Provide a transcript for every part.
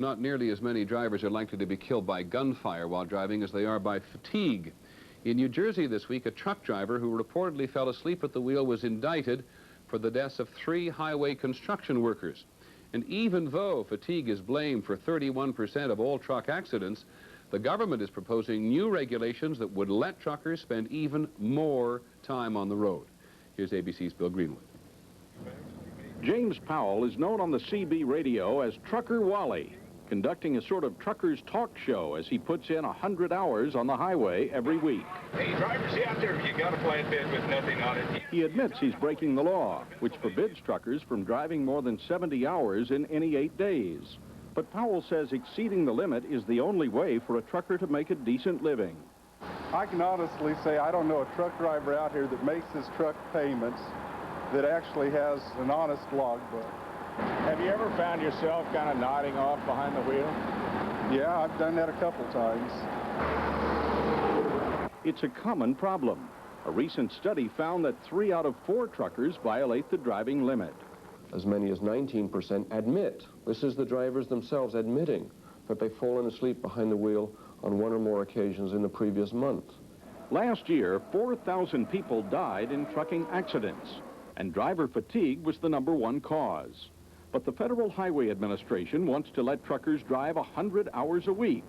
not nearly as many drivers are likely to be killed by gunfire while driving as they are by fatigue. In New Jersey this week, a truck driver who reportedly fell asleep at the wheel was indicted for the deaths of 3 highway construction workers. And even though fatigue is blamed for 31% of all truck accidents, the government is proposing new regulations that would let truckers spend even more time on the road. Here's ABC's Bill Greenwood. James Powell is known on the CB radio as Trucker Wally, conducting a sort of trucker's talk show as he puts in 100 hours on the highway every week. Hey, drivers, you out there, you got a flatbed with nothing on it. He admits he's breaking the law, which forbids truckers from driving more than 70 hours in any 8 days. But Powell says exceeding the limit is the only way for a trucker to make a decent living. I can honestly say I don't know a truck driver out here that makes his truck payments that actually has an honest logbook. Have you ever found yourself kind of nodding off behind the wheel? Yeah, I've done that a couple times. It's a common problem. A recent study found that 3 out of 4 truckers violate the driving limit. As many as 19% admit, this is the drivers themselves admitting, that they've fallen asleep behind the wheel on 1 or more occasions in the previous month. Last year, 4,000 people died in trucking accidents, and driver fatigue was the #1 cause. But the Federal Highway Administration wants to let truckers drive 100 hours a week.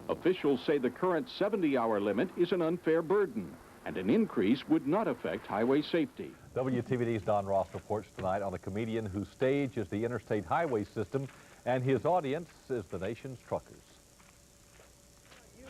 Officials say the current 70-hour limit is an unfair burden, and an increase would not affect highway safety. WTVD's Don Ross reports tonight on a comedian whose stage is the interstate highway system, and his audience is the nation's truckers.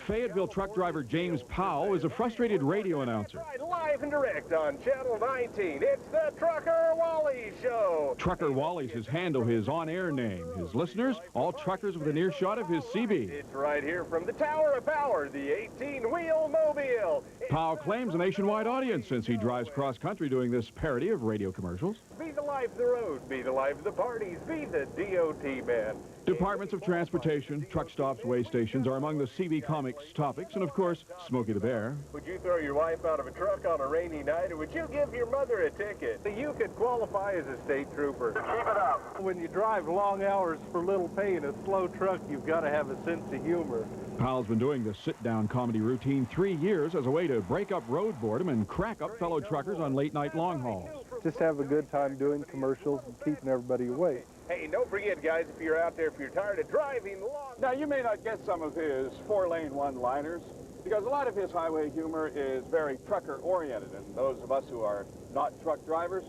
Fayetteville truck driver James Powell is a frustrated radio announcer. Live and direct on Channel 19, it's the Trucker Wally Show. Trucker Wally's his handle, his on-air name. His listeners, all truckers with an earshot of his CB. It's right here from the Tower of Power, the 18-wheel mobile. Powell claims a nationwide audience since he drives cross-country doing this parody of radio commercials. Be the life of the road, be the life of the parties, be the DOT man. Departments of Transportation, truck stops, way stations are among the CB Comics topics, and of course, Smokey the Bear. Would you throw your wife out of a truck on a rainy night, or would you give your mother a ticket? You could qualify as a state trooper. Keep it up. When you drive long hours for little pay in a slow truck, you've got to have a sense of humor. Powell's been doing this sit-down comedy routine 3 years as a way to break up road boredom and crack up fellow truckers on late-night long hauls. Just have a good time doing commercials and keeping everybody awake. Hey, don't forget, guys, if you're out there, if you're tired of driving long... Now, you may not get some of his 4-lane one-liners, because a lot of his highway humor is very trucker-oriented, and those of us who are not truck drivers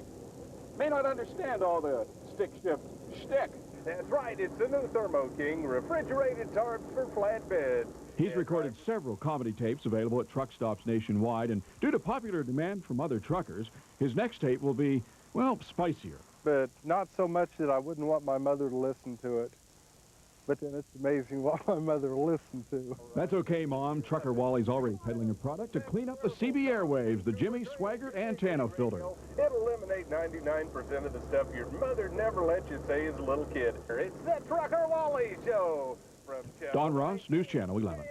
may not understand all the stick-shift shtick. That's right, it's the new Thermo King refrigerated tarps for flatbeds. He's recorded several comedy tapes available at truck stops nationwide, and due to popular demand from other truckers, his next tape will be, well, spicier. But not so much that I wouldn't want my mother to listen to it. But then it's amazing what my mother will listen to. That's okay, Mom. Trucker Wally's already peddling a product to clean up the CB airwaves, the Jimmy Swaggart antenna filter. It'll eliminate 99% of the stuff your mother never let you say as a little kid. It's the Trucker Wally Show. From Don Ross, News Channel 11.